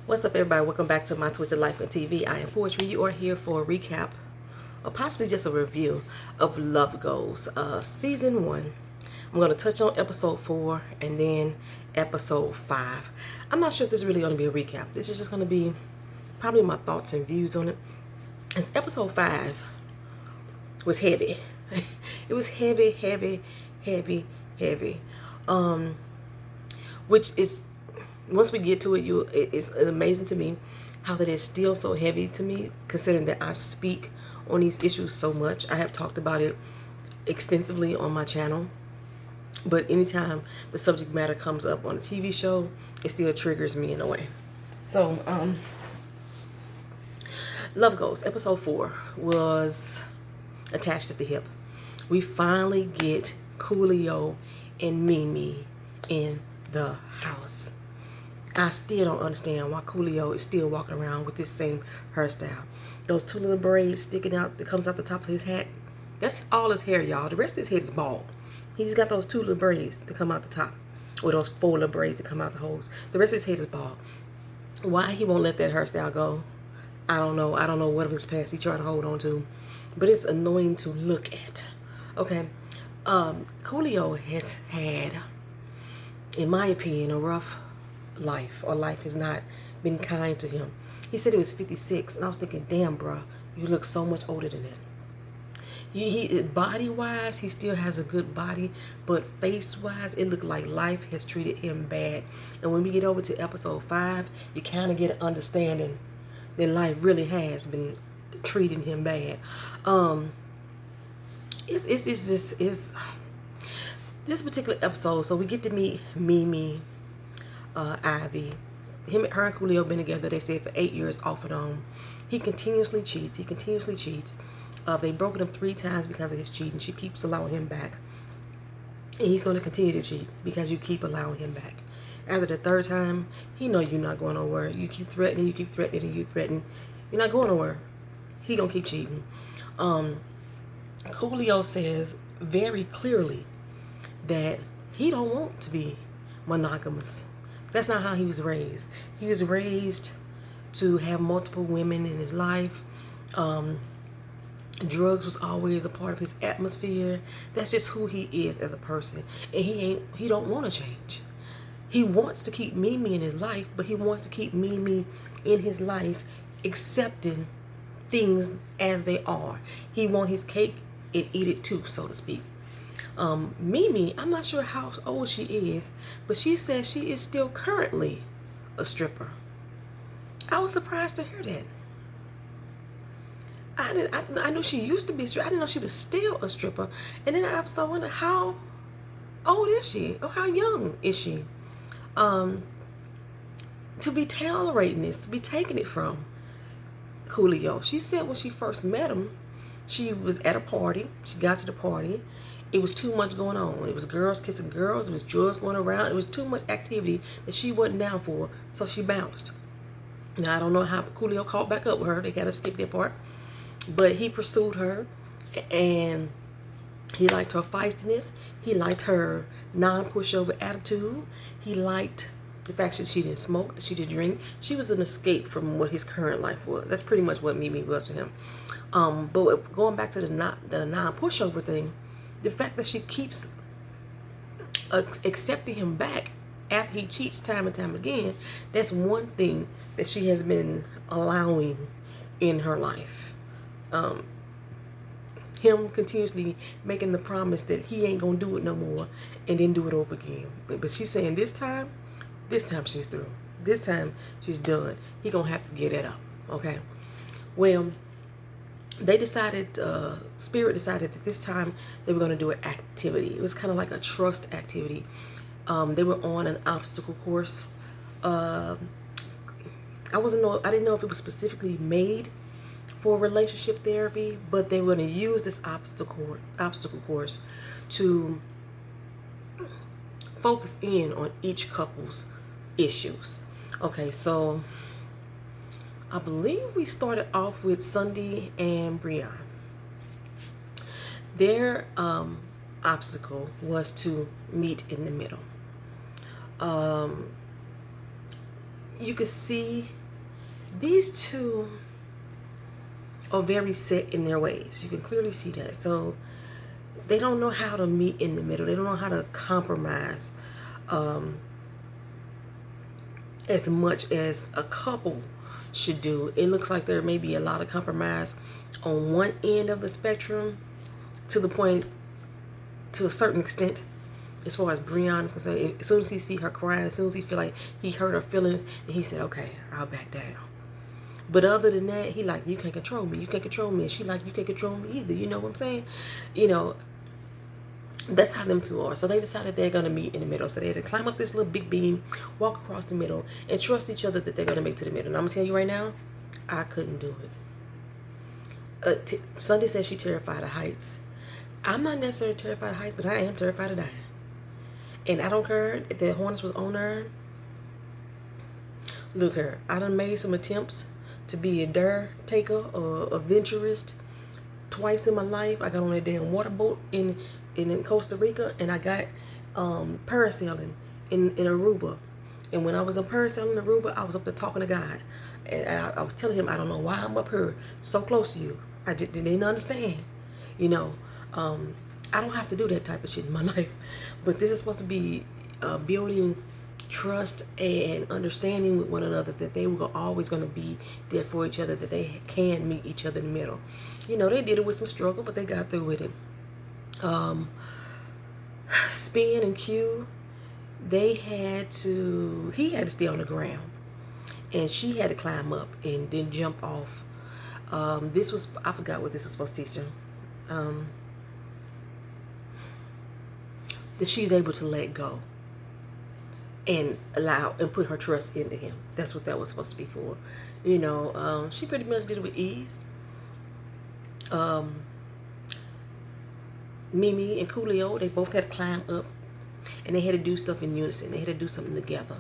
What's up, everybody? Welcome back to My Twisted Life on TV. I am Poetry. You are here for a recap, or possibly just a review of Love Goals, Season 1. I'm going to touch on Episode 4 and then Episode 5. I'm not sure if this is really going to be a recap. This is just going to be probably my thoughts and views on it. As Episode 5 was heavy. It was heavy, heavy, heavy, heavy. Which is, once we get to it, it's amazing to me how that is still so heavy to me, considering that I speak on these issues so much. I have talked about it extensively on my channel, but anytime the subject matter comes up on a TV show, it still triggers me in a way. So, Love Goals, Episode 4 was Attached at the Hip. We finally get Coolio and Mimi in the house. I still don't understand why Coolio is still walking around with this same hairstyle. Those two little braids sticking out that comes out the top of his hat. That's all his hair, y'all. The rest of his head is bald. He just got those two little braids that come out the top. Or those four little braids that come out the holes. The rest of his head is bald. Why he won't let that hairstyle go, I don't know. I don't know what of his past he's trying to hold on to. But it's annoying to look at. Okay. Coolio has had, in my opinion, a rough life, or life has not been kind to him. He said he was 56, and I was thinking, damn, bruh, you look so much older than that. He body-wise, he still has a good body, but face-wise, it looked like life has treated him bad. And when we get over to Episode 5, you kind of get an understanding that life really has been treating him bad. It's this particular episode, so we get to meet Mimi, Ivy. Her and Coolio been together, they said, for 8 years off and on. He continuously cheats. They've broken up 3 times because of his cheating. She keeps allowing him back. And he's going to continue to cheat because you keep allowing him back. After the 3rd time, he know you're not going nowhere. You keep threatening, you keep threatening, and you threaten. You're not going nowhere. He going to keep cheating. Coolio says very clearly that he don't want to be monogamous. That's not how he was raised. He was raised to have multiple women in his life. Drugs was always a part of his atmosphere. That's just who he is as a person. And he don't want to change. He wants to keep Mimi in his life, but he wants to keep Mimi in his life accepting things as they are. He want his cake and eat it too, so to speak. Mimi, I'm not sure how old she is, but she says she is still currently a stripper. I was surprised to hear that. I knew she used to be a stripper. I didn't know she was still a stripper. And then I started wondering, how old is she? Or how young is she? To be tolerating this, to be taking it from Coolio. She said when she first met him, she was at a party. She got to the party. It was too much going on. It was girls kissing girls. It was drugs going around. It was too much activity that she wasn't down for. So she bounced. Now, I don't know how Coolio caught back up with her. They got to skip that part. But he pursued her. And he liked her feistiness. He liked her non-pushover attitude. He liked the fact that she didn't smoke, that she didn't drink. She was an escape from what his current life was. That's pretty much what Mimi was to him. But going back to the non-pushover thing, the fact that she keeps accepting him back after he cheats time and time again, that's one thing that she has been allowing in her life. Him continuously making the promise that he ain't gonna do it no more, and then do it over again. But she's saying this time she's through. This time she's done. He gonna have to get it up. Okay. Well, they decided, Spirit decided that this time they were going to do an activity. It was kind of like a trust activity. They were on an obstacle course. I didn't know if it was specifically made for relationship therapy, but they were going to use this obstacle course to focus in on each couple's issues. Okay, so I believe we started off with Sunday and Brian. Their obstacle was to meet in the middle. you can see these two are very set in their ways. You can clearly see that. So they don't know how to meet in the middle. They don't know how to compromise as much as a couple should do. It looks like there may be a lot of compromise on one end of the spectrum, to the point, to a certain extent, as far as Breon is concerned. As soon as he see her crying, as soon as he feel like he hurt her feelings, and he said, okay, I'll back down. But other than that, he like, you can't control me. You can't control me. And she like, you can't control me either. You know what I'm saying? You know, that's how them two are. So they decided they're going to meet in the middle. So they had to climb up this little big beam, walk across the middle, and trust each other that they're going to make it to the middle. And I'm going to tell you right now, I couldn't do it. Sunday said she terrified of heights. I'm not necessarily terrified of heights, but I am terrified of dying. And I don't care if the harness was on her. Look here, I done made some attempts to be a dare taker or a venturist twice in my life. I got on a damn water boat in Costa Rica, and I got parasailing in Aruba. And when I was on parasailing in Aruba, I was up there talking to God, and I was telling him, I don't know why I'm up here so close to you. I didn't understand, you know. I don't have to do that type of shit in my life, but this is supposed to be building trust and understanding with one another, that they were always going to be there for each other, that they can meet each other in the middle. You know, they did it with some struggle, but they got through with it. Spin and Q, he had to stay on the ground, and she had to climb up and then jump off. This was, I forgot what this was supposed to teach them. That she's able to let go and allow and put her trust into him. That's what that was supposed to be for. You know, she pretty much did it with ease. Mimi and Coolio, they both had to climb up, and they had to do stuff in unison. They had to do something together.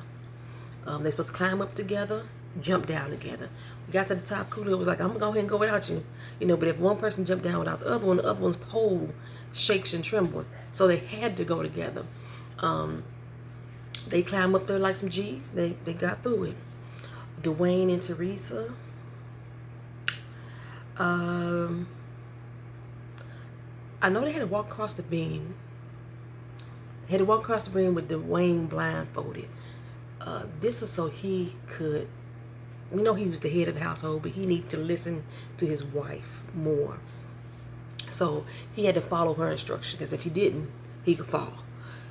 They're supposed to climb up together, jump down together. We got to the top. Coolio was like, I'm gonna go ahead and go without you. You know, but if one person jumped down without the other one's pole shakes and trembles. So they had to go together. They climbed up there like some G's. They got through it. Dwayne and Teresa. I know they had to walk across the beam. They had to walk across the beam with Dwayne blindfolded. This is so he could, you know, he was the head of the household, but he needed to listen to his wife more. So he had to follow her instructions, because if he didn't, he could fall.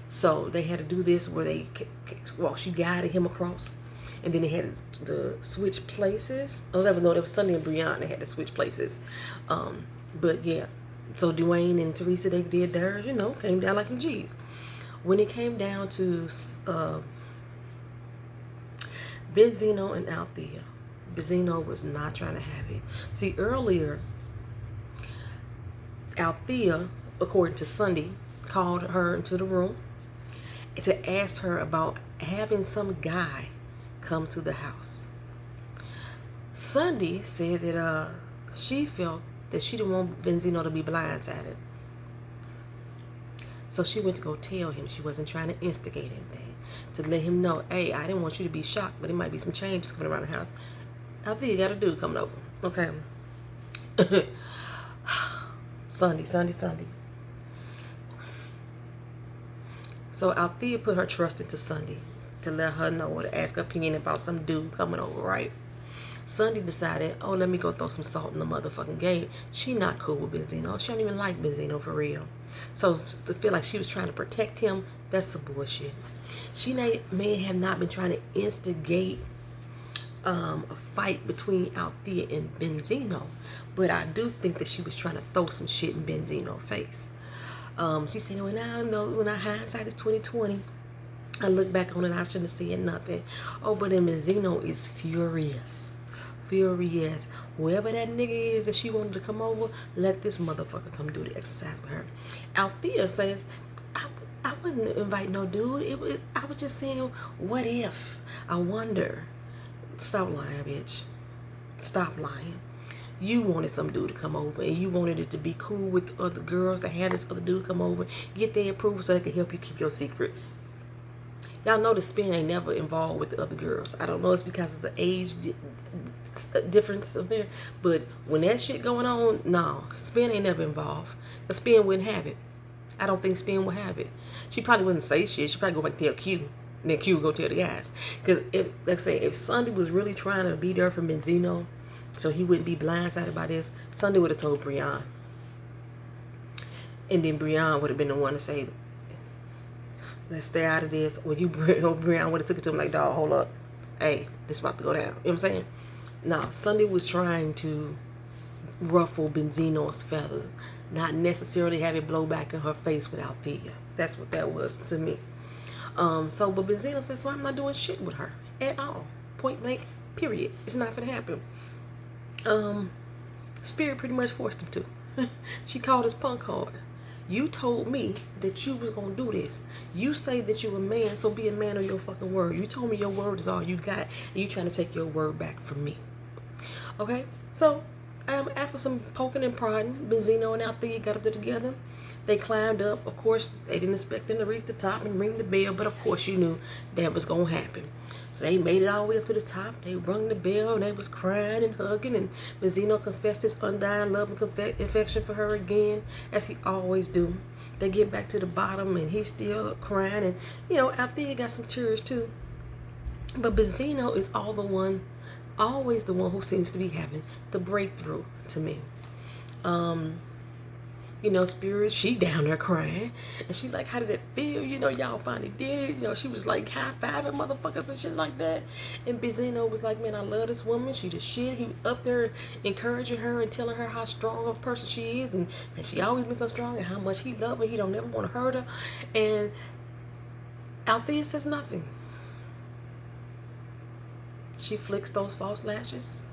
So they had to do this where she guided him across, and then they had to switch places. Oh, no, there was Sunday and Breon. They had to switch places. But yeah, so Dwayne and Teresa, they did theirs, you know, came down like some G's. When it came down to Benzino and Althea, Benzino was not trying to have it. See, earlier, Althea, according to Sunday, called her into the room to ask her about having some guy come to the house. Sunday said that she felt that she didn't want Benzino to be blindsided. So she went to go tell him. She wasn't trying to instigate anything. To let him know, hey, I didn't want you to be shocked, but there might be some changes coming around the house. Althea got a dude coming over. Okay. Sunday. So Althea put her trust into Sunday to let her know, or to ask her opinion about some dude coming over, right? Sunday decided, oh, let me go throw some salt in the motherfucking game. She not cool with Benzino. She don't even like Benzino for real. So to feel like she was trying to protect him, that's some bullshit. She may have not been trying to instigate a fight between Althea and Benzino, but I do think that she was trying to throw some shit in Benzino's face. She said, well, now I know, when I hindsight is 2020, I look back on it, I shouldn't have said nothing. Oh, but then Benzino is furious. Whoever that nigga is that she wanted to come over, let this motherfucker come do the exercise with her. Althea says, I wouldn't invite no dude. I was just saying, what if? I wonder. Stop lying, bitch. Stop lying. You wanted some dude to come over, and you wanted it to be cool with other girls that had this other dude come over, get their approval so they could help you keep your secret. Y'all know the Spin ain't never involved with the other girls. I don't know, it's because of the age difference of there. But when that shit going on, no, Spin ain't never involved. The Spin wouldn't have it. I don't think Spin would have it. She probably wouldn't say shit. She probably go back and tell Q. And then Q would go tell the guys. Because if, like I say, if Sunday was really trying to be there for Benzino, so he wouldn't be blindsided by this, Sunday would have told Brian. And then Brian would have been the one to say, let's stay out of this. Or Brian would have took it to him like, dog, hold up. Hey, this about to go down. You know what I'm saying? No, Sunday was trying to ruffle Benzino's feathers, not necessarily have it blow back in her face with Althea. That's what that was to me. But Benzino said, so I'm not doing shit with her at all. Point blank, period. It's not gonna happen. Spirit pretty much forced him to. She called his punk hard. You told me that you was gonna do this. You say that you a man, so be a man of your fucking word. You told me your word is all you got, and you trying to take your word back from me. Okay? So, after some poking and prodding, Benzino and Althea got up there together. They climbed up. Of course, they didn't expect them to reach the top and ring the bell, but of course you knew that was gonna happen. So they made it all the way up to the top. They rung the bell, and they was crying and hugging, and Benzino confessed his undying love and affection for her again, as he always do. They get back to the bottom, and he's still crying, and you know, Althea got some tears too. But Benzino is always the one who seems to be having the breakthrough to me. You know, Spirit, she down there crying. And she like, how did it feel? You know, y'all finally did. You know, she was like high-fiving motherfuckers and shit like that. And Benzino was like, man, I love this woman. She the shit. He up there encouraging her and telling her how strong of a person she is. And she always been so strong and how much he love her. He don't never want to hurt her. And Althea says nothing. She flicks those false lashes.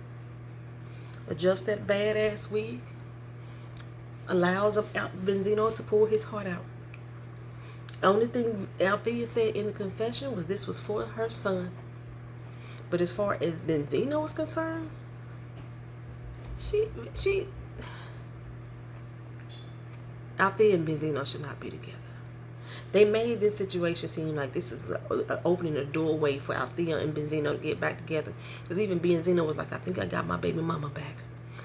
Adjusts that badass wig. Allows Benzino to pull his heart out. Only thing Althea said in the confession was this was for her son. But as far as Benzino was concerned, Althea and Benzino should not be together. They made this situation seem like this is opening a doorway for Althea and Benzino to get back together. Because even Benzino was like, I think I got my baby mama back.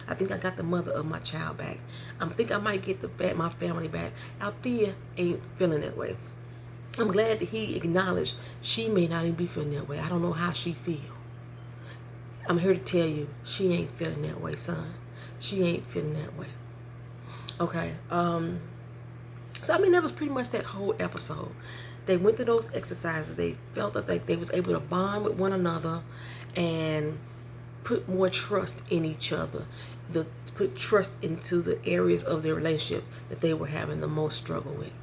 I think I got the mother of my child back. I think I might get my family back. Althea ain't feeling that way. I'm glad that he acknowledged she may not even be feeling that way. I don't know how she feel. I'm here to tell you, she ain't feeling that way, son. She ain't feeling that way. Okay. So, I mean, that was pretty much that whole episode. They went through those exercises. They felt that they was able to bond with one another and put more trust in each other. Put trust into the areas of their relationship that they were having the most struggle with.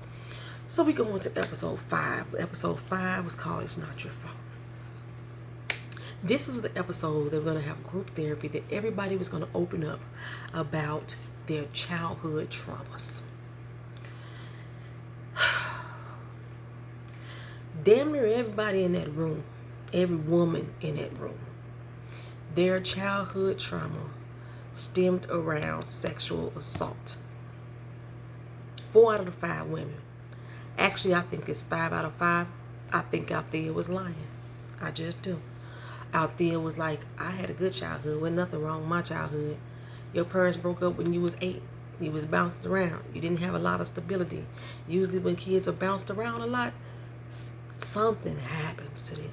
So we go on to episode 5. Episode 5 was called It's Not Your Fault. This is the episode they're going to have group therapy that everybody was going to open up about their childhood traumas. Damn near everybody in that room, every woman in that room, their childhood trauma stemmed around sexual assault. 4 out of the 5 women. Actually, I think it's 5 out of 5. I think Althea was lying. I just do. Althea was like, I had a good childhood. With nothing wrong with my childhood. Your parents broke up when you was 8. You was bounced around. You didn't have a lot of stability. Usually when kids are bounced around a lot, something happens to them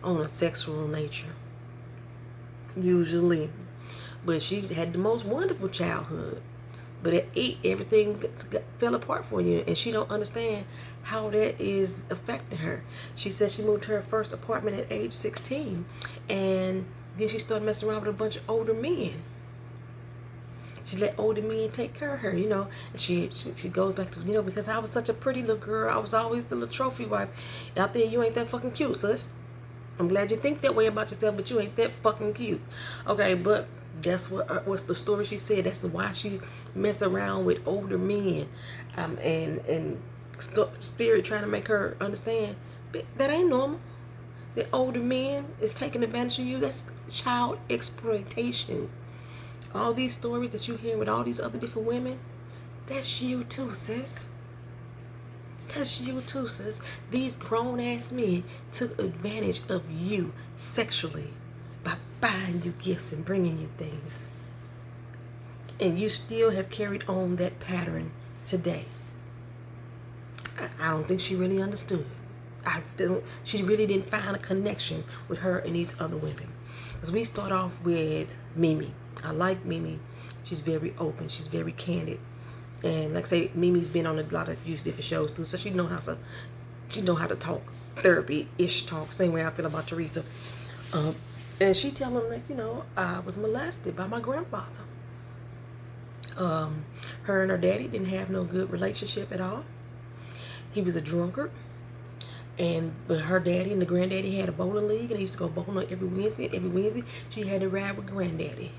on a sexual nature. Usually. But she had the most wonderful childhood. But at 8, everything fell apart for you. And she don't understand how that is affecting her. She said she moved to her first apartment at age 16. And then she started messing around with a bunch of older men. She let older men take care of her, you know. And she goes back to, you know, because I was such a pretty little girl. I was always the little trophy wife. Out there, you ain't that fucking cute, sis. I'm glad you think that way about yourself, but you ain't that fucking cute. Okay, but that's what's the story she said. That's why she mess around with older men, and Spirit trying to make her understand that ain't normal. The older men is taking advantage of you. That's child exploitation. All these stories that you hear with all these other different women, that's you too, sis. Because you too, sis. These grown ass men took advantage of you sexually by buying you gifts and bringing you things. And you still have carried on that pattern today. I don't think she really understood. She really didn't find a connection with her and these other women. Because we start off with Mimi. I like Mimi. She's very open. She's very candid. And like I say, Mimi's been on a lot of different shows too, so she know how to talk therapy-ish talk. Same way I feel about Teresa. And she tell them that I was molested by my grandfather. Her and her daddy didn't have no good relationship at all. He was a drunkard. But her daddy and the granddaddy had a bowling league, and they used to go bowling every Wednesday. Every Wednesday, she had to ride with granddaddy.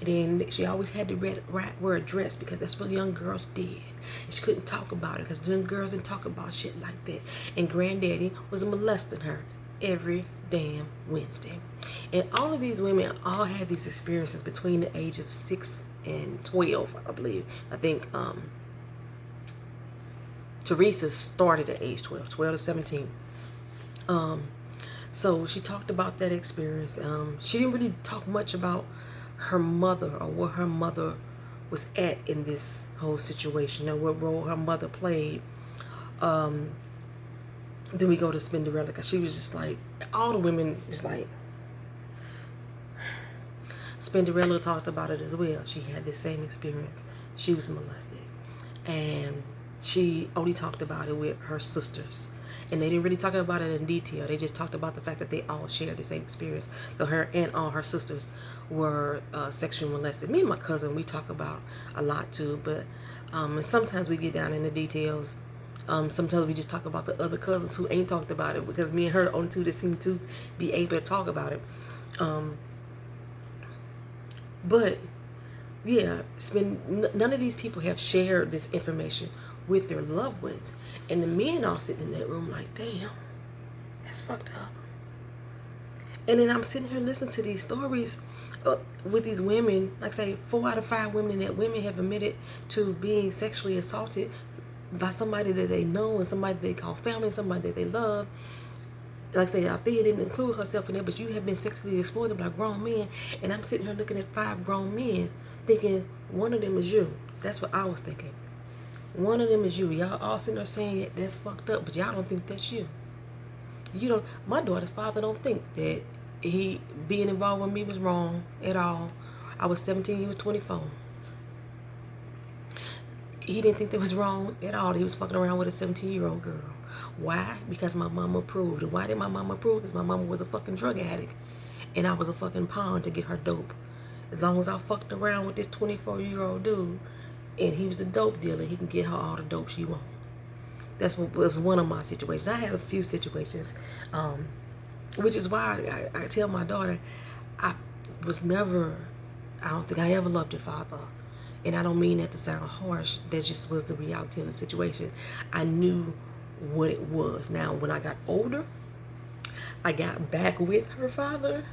And then she always had to wear a dress because that's what young girls did. And she couldn't talk about it because young girls didn't talk about shit like that. And granddaddy was molesting her every damn Wednesday. And all of these women all had these experiences between the age of 6 and 12, I believe. I think Teresa started at age 12 to 17. So she talked about that experience. She didn't really talk much about her mother or what her mother was at in this whole situation or what role her mother played. Then we go to Spinderella, because she was just like, all the women was like, Spinderella talked about it as well. She had the same experience. She was molested. And she only talked about it with her sisters. And they didn't really talk about it in detail. They just talked about the fact that they all shared the same experience. So her and all her sisters were sexually molested. Me and my cousin, we talk about a lot too. But and sometimes we get down in the details. Sometimes we just talk about the other cousins who ain't talked about it, because me and her are only two that seem to be able to talk about it. But yeah, none of these people have shared this information with their loved ones. And the men all sitting in that room like, damn, that's fucked up. And then I'm sitting here listening to these stories with these women. Like I say, 4 out of 5 women have admitted to being sexually assaulted by somebody that they know and somebody they call family, somebody that they love. Like I say, Althea didn't include herself in there, but you have been sexually exploited by grown men. And I'm sitting here looking at 5 grown men thinking one of them is you. That's what I was thinking. One of them is you. Y'all all sitting there saying that's fucked up, but y'all don't think that's you. You don't. My daughter's father don't think that he being involved with me was wrong at all. I was 17, he was 24. He didn't think that was wrong at all. He was fucking around with a 17-year-old girl. Why? Because my mama approved. And why did my mama approve? Because my mama was a fucking drug addict. And I was a fucking pawn to get her dope. As long as I fucked around with this 24-year-old dude, and he was a dope dealer, he can get her all the dope she wants. That's what was one of my situations. I had a few situations, which is why I tell my daughter, I don't think I ever loved your father. And I don't mean that to sound harsh. That just was the reality of the situation. I knew what it was. Now, when I got older, I got back with her father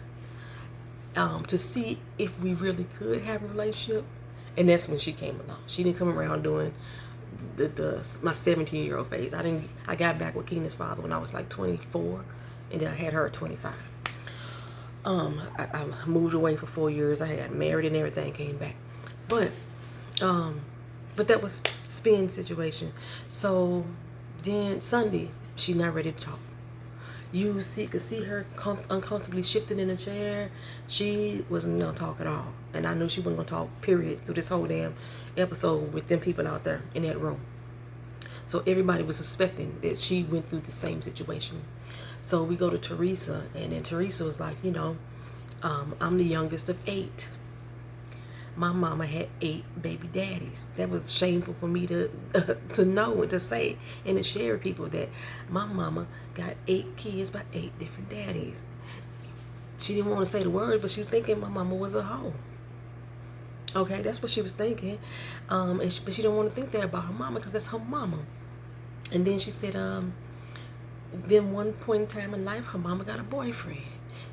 to see if we really could have a relationship. And that's when she came along. She didn't come around doing my 17-year-old phase. I got back with Keena's father when I was like 24, and then I had her at 25. I moved away for 4 years. I got married and everything, came back. But that was Spin's situation. So then Sunday, she not ready to talk. You could see her uncomfortably shifting in a chair. She wasn't gonna talk at all. And I knew she wasn't gonna talk, period, through this whole damn episode with them people out there in that room. So everybody was suspecting that she went through the same situation. So we go to Teresa, and then Teresa was like, I'm the youngest of 8. My mama had 8 baby daddies. That was shameful for me to know and to say and to share with people that my mama got 8 kids by 8 different daddies. She didn't want to say the word, but she was thinking my mama was a hoe. Okay, that's what she was thinking. But she didn't want to think that about her mama because that's her mama. And then she said, then one point in time in life, her mama got a boyfriend.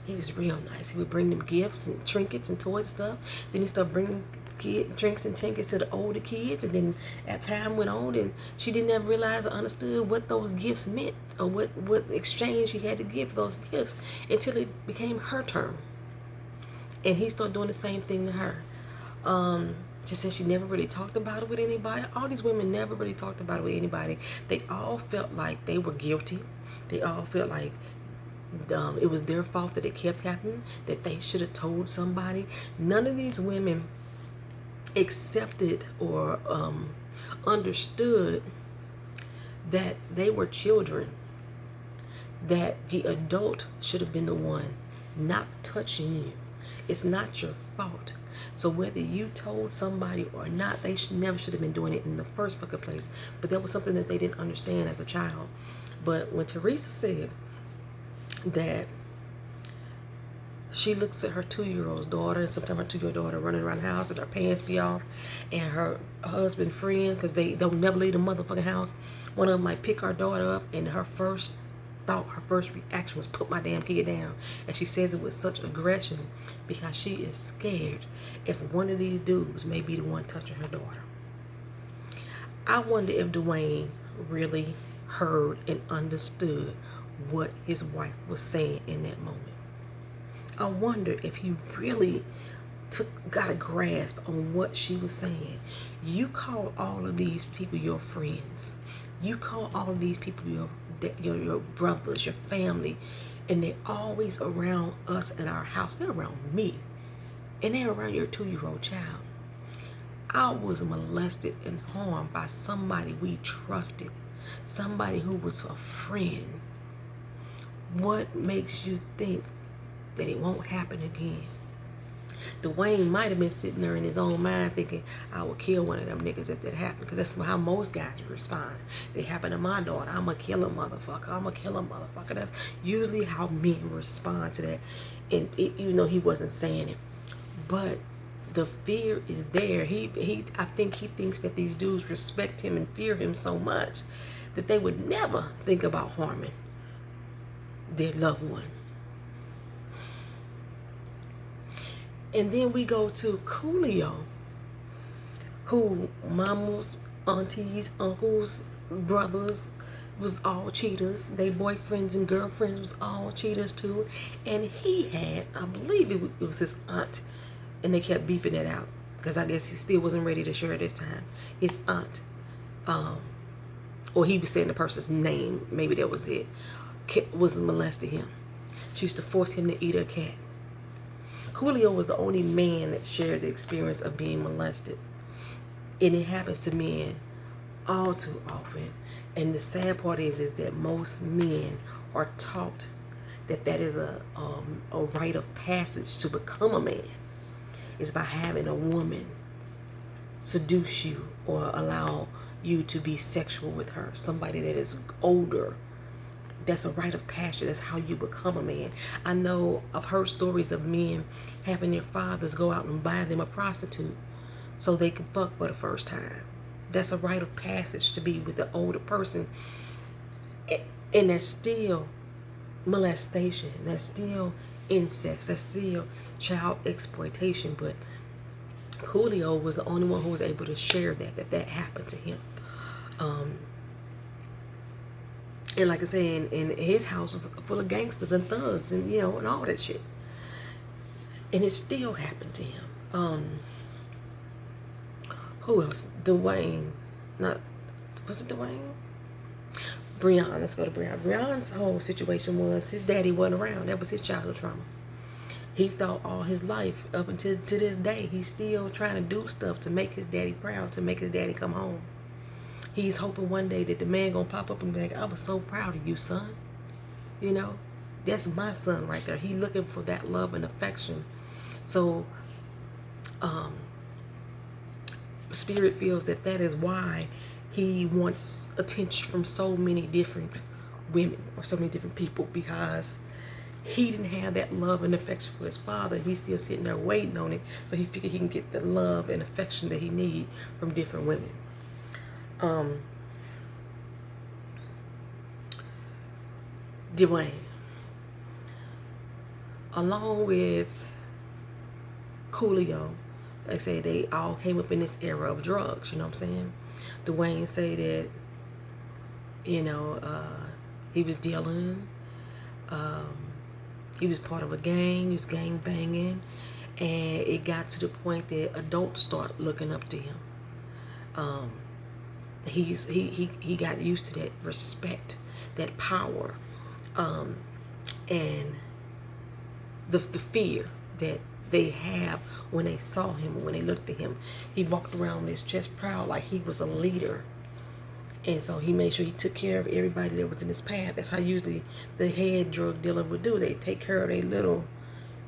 He was real nice. He would bring them gifts and trinkets and toys and stuff. Then he started bringing drinks and trinkets to the older kids, and then as time went on, and she didn't ever realize or understood what those gifts meant, or what exchange she had to give those gifts, until it became her turn, and he started doing the same thing to her. She said she never really talked about it with anybody. All these women never really talked about it with anybody. They all felt like they were guilty. They all felt like it was their fault that it kept happening, that they should have told somebody. None of these women accepted or understood that they were children, that the adult should have been the one not touching you. It's not your fault. So whether you told somebody or not, they never should have been doing it in the first fucking place. But that was something that they didn't understand as a child. But when Teresa said that she looks at her 2-year-old daughter, and sometimes her 2-year-old daughter running around the house and her pants be off, and her husband friends, because they don't never leave the motherfucking house, one of them might pick her daughter up, and her first thought, her first reaction was put my damn kid down. And she says it with such aggression because she is scared if one of these dudes may be the one touching her daughter. I wonder if Dwayne really heard and understood what his wife was saying in that moment. I wonder if he really got a grasp on what she was saying. You call all of these people your friends. You call all of these people your brothers, your family, and they're always around us in our house. They're around me, and they're around your 2-year-old child. I was molested and harmed by somebody we trusted, somebody who was a friend. What makes you think that it won't happen again? Dwayne might have been sitting there in his own mind thinking, I will kill one of them niggas if that happened. Because that's how most guys respond. They happen to my daughter, I'm going to kill a motherfucker. I'm going to kill a motherfucker. That's usually how men respond to that. And you know, he wasn't saying it. But the fear is there. I think he thinks that these dudes respect him and fear him so much that they would never think about harming their loved one. And then we go to Coolio, who mamas, aunties, uncles, brothers was all cheaters. They boyfriends and girlfriends was all cheaters too. And he had, I believe it was his aunt, and they kept beeping it out because I guess he still wasn't ready to share this time. His aunt, or he was saying the person's name, maybe that was it, was molesting him. She used to force him to eat her cat. Coolio was the only man that shared the experience of being molested. And it happens to men all too often. And the sad part of it is that most men are taught that that is a rite of passage to become a man. It's by having a woman seduce you or allow you to be sexual with her. Somebody that is older. That's a rite of passage. That's how you become a man. I know I've heard stories of men having their fathers go out and buy them a prostitute so they can fuck for the first time. That's a rite of passage to be with the older person. And that's still molestation. That's still incest. That's still child exploitation. But Coolio was the only one who was able to share that happened to him. And like I said, in his house was full of gangsters and thugs and, you know, and all that shit. And it still happened to him. Who else? Dwayne. Was it Dwayne? Breon. Let's go to Breon. Breon's whole situation was his daddy wasn't around. That was his childhood trauma. He thought all his life, up until to this day, he's still trying to do stuff to make his daddy proud, to make his daddy come home. He's hoping one day that the man gonna pop up and be like, I was so proud of you, son. You know, that's my son right there. He looking for that love and affection. So, Spirit feels that is why he wants attention from so many different women or so many different people, because he didn't have that love and affection for his father. He's still sitting there waiting on it. So he figured he can get the love and affection that he needs from different women. Dwayne, along with Coolio Like I say, they all came up in this era of drugs, you know what I'm saying? Dwayne say that, you know, he was dealing, he was part of a gang, he was gang banging, and it got to the point that adults start looking up to him. He got used to that respect, that power, and the fear that they have when they saw him, when they looked at him. He walked around with his chest proud like he was a leader. And so he made sure he took care of everybody that was in his path. That's how usually the head drug dealer would do. They take care of their little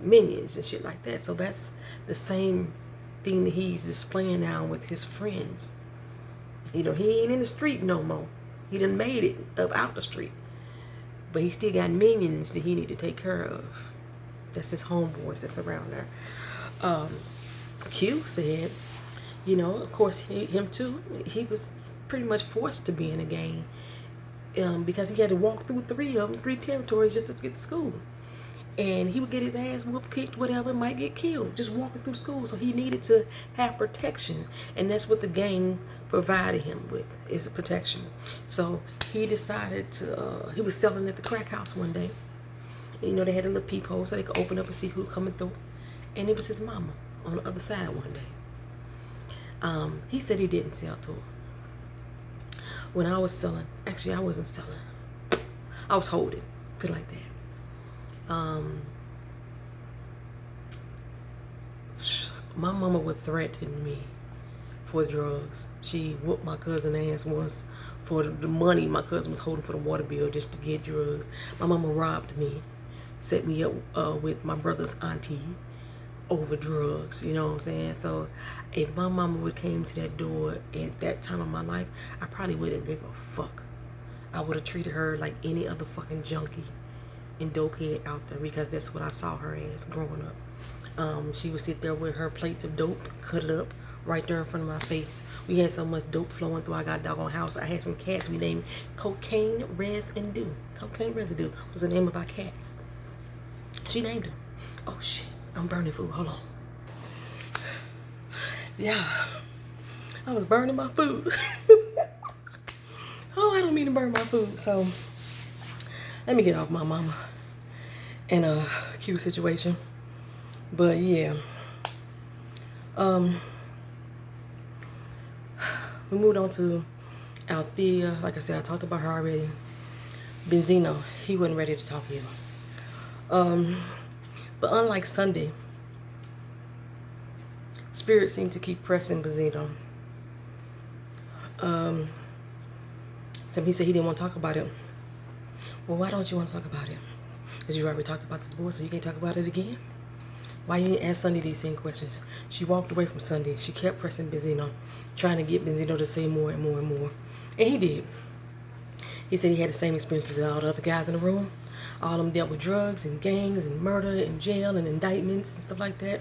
minions and shit like that. So that's the same thing that he's displaying now with his friends. You know, he ain't in the street no more. He done made it up out the street. But he still got minions that he need to take care of. That's his homeboys that's around there. Q said, you know, of course, him too, he was pretty much forced to be in a gang because he had to walk through three territories just to get to school. And he would get his ass whooped, kicked, whatever, might get killed just walking through school. So he needed to have protection. And that's what the gang provided him with, is protection. So he decided to, he was selling at the crack house one day. And, you know, they had a little peephole so they could open up and see who coming through. And it was his mama on the other side one day. He said he didn't sell to her. When I was selling, actually I wasn't selling. I was holding, feel like that. My mama would threaten me for drugs. She whooped my cousin ass once for the money my cousin was holding for the water bill just to get drugs. My mama robbed me, set me up with my brother's auntie over drugs, you know what I'm saying? So if my mama would came to that door at that time of my life, I probably wouldn't give a fuck. I would have treated her like any other fucking junkie and dope head out there, because that's what I saw her as growing up. She would sit there with her plates of dope, cut it up right there in front of my face. We had so much dope flowing through our doggone house. I had some cats we named Cocaine Residue. Cocaine Residue was the name of our cats. She named them. Oh shit, I'm burning food, hold on. Yeah, I was burning my food. Oh, I don't mean to burn my food. So let me get off my mama and a cute situation. But yeah, we moved on to Althea. Like I said, I talked about her already. Benzino, he wasn't ready to talk to you. But unlike Sunday, Spirit seemed to keep pressing Benzino. So he said he didn't want to talk about it. Well, why don't you want to talk about it? Because you already talked about this boy, so you can't talk about it again? Why you didn't ask Sunday these same questions? She walked away from Sunday. She kept pressing Benzino, trying to get Benzino to say more and more and more. And he did. He said he had the same experiences as all the other guys in the room. All of them dealt with drugs and gangs and murder and jail and indictments and stuff like that.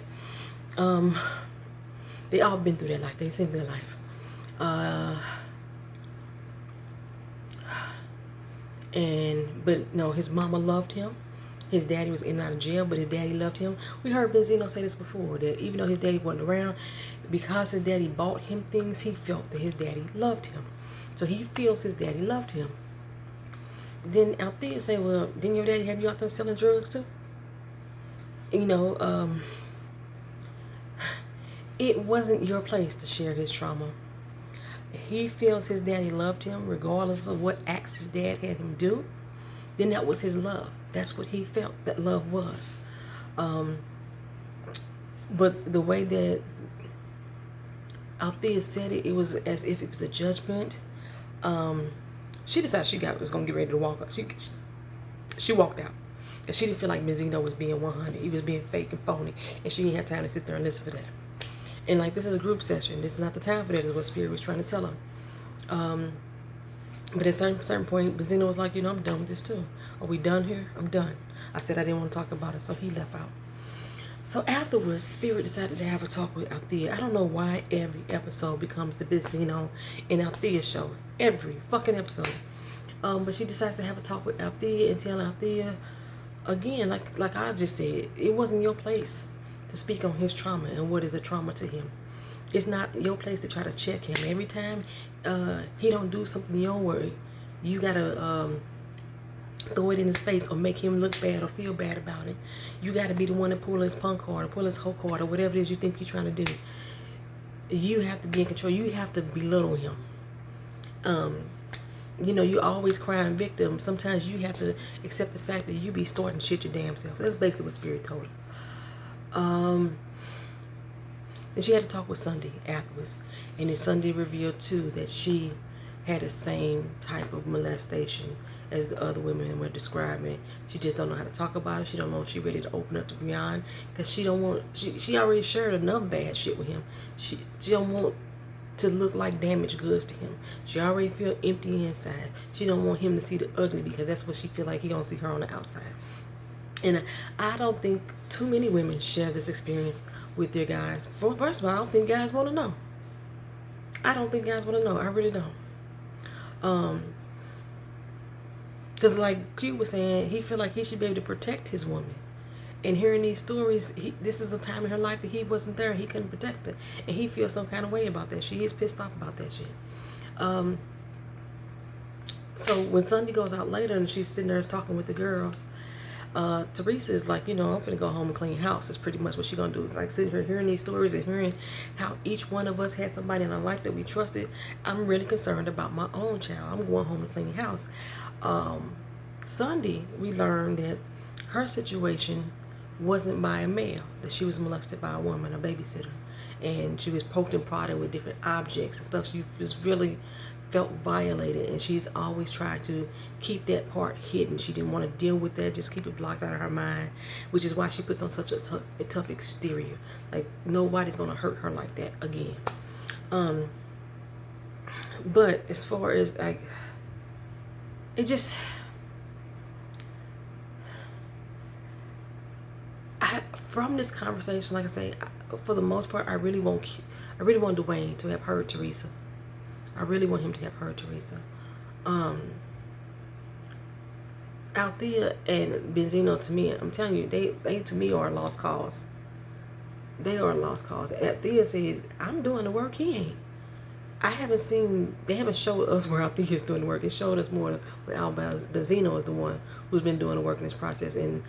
They all been through that life. They seen their life. But no, his mama loved him. His daddy was in and out of jail, but his daddy loved him. We heard Benzino say this before, that even though his daddy wasn't around, because his daddy bought him things, he felt that his daddy loved him. So he feels his daddy loved him. Then Althea say, well, didn't your daddy have you out there selling drugs too? You know, it wasn't your place to share his trauma. He feels his daddy loved him regardless of what acts his dad had him do. Then that was his love. That's what he felt that love was. But the way that Althea said it, it was as if it was a judgment. She decided she was going to get ready to walk out. She walked out. And she didn't feel like Benzino was being 100. He was being fake and phony. And she didn't have time to sit there and listen for that. And like, this is a group session. This is not the time for that, is what Spirit was trying to tell him. But at a certain point, Benzino was like, you know, I'm done with this too. Are we done here? I'm done. I said I didn't want to talk about it, so he left out. So afterwards, Spirit decided to have a talk with Althea. I don't know why every episode becomes the Benzino and Althea show. Every fucking episode. But she decides to have a talk with Althea and tell Althea, again, like I just said, it wasn't your place to speak on his trauma and what is a trauma to him. It's not your place to try to check him. Every time he don't do something your way, you gotta throw it in his face or make him look bad or feel bad about it. You gotta be the one to pull his punk card or pull his hoe card or whatever it is you think you're trying to do. You have to be in control. You have to belittle him. You know, you always crying victim. Sometimes you have to accept the fact that you be starting shit your damn self. That's basically what Spirit told her. And she had to talk with Sunday afterwards. And then Sunday revealed too that she had the same type of molestation as the other women were describing. She just don't know how to talk about it. She don't know if she ready to open up to Breon, because she don't want, she already shared enough bad shit with him. She don't want to look like damaged goods to him. She already feel empty inside. She don't want him to see the ugly, because that's what she feel like he don't see her on the outside. And I don't think too many women share this experience with their guys. First of all, I don't think guys want to know. I don't think guys want to know. I really don't. Because like Q was saying, he feel like he should be able to protect his woman. And hearing these stories, this is a time in her life that he wasn't there. He couldn't protect her. And he feels some kind of way about that. She is pissed off about that shit. So when Sunday goes out later and she's sitting there talking with the girls, Teresa is like, you know, I'm gonna go home and clean house. That's pretty much what she's gonna do. It's like sitting here hearing these stories and hearing how each one of us had somebody in our life that we trusted. I'm really concerned about my own child. I'm going home to clean house. Sunday, we learned that her situation wasn't by a male, that she was molested by a woman, a babysitter, and she was poked and prodded with different objects and stuff. She was really felt violated, and she's always tried to keep that part hidden. She didn't want to deal with that, just keep it blocked out of her mind, which is why she puts on such a tough exterior. Like nobody's gonna hurt her like that again. But as far as like, it just, from this conversation, like I say, for the most part, I really want Dwayne to have heard Teresa. I really want him to have heard Teresa. Althea and Benzino, to me, I'm telling you, they to me are a lost cause. They are a lost cause. Althea said, I'm doing the work, he ain't. I haven't seen, they haven't showed us where Althea is doing the work. It showed us more where Benzino is the one who's been doing the work in this process, and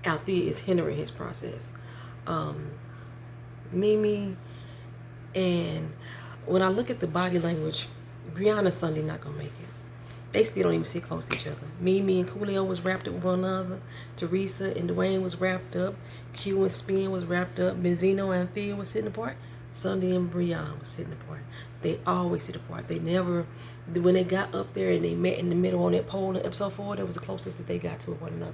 Althea is hindering his process. Mimi, and when I look at the body language, Breon and Sunday not gonna make it. They still don't even sit close to each other. Mimi and Coolio was wrapped up with one another. Teresa and Dwayne was wrapped up. Q and Spin was wrapped up. Benzino and Thea was sitting apart. Sunday and Breon was sitting apart. They always sit apart. They never, when they got up there and they met in the middle on that pole in episode 4, that was the closest that they got to one another.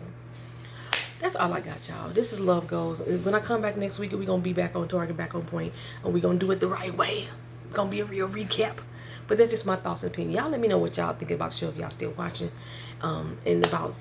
That's all I got, y'all. This is Love Goals. When I come back next week, we're going to be back on target, back on point, and we're going to do it the right way. It's going to be a real recap. But that's just my thoughts and opinion. Y'all let me know what y'all think about the show if y'all still watching, and about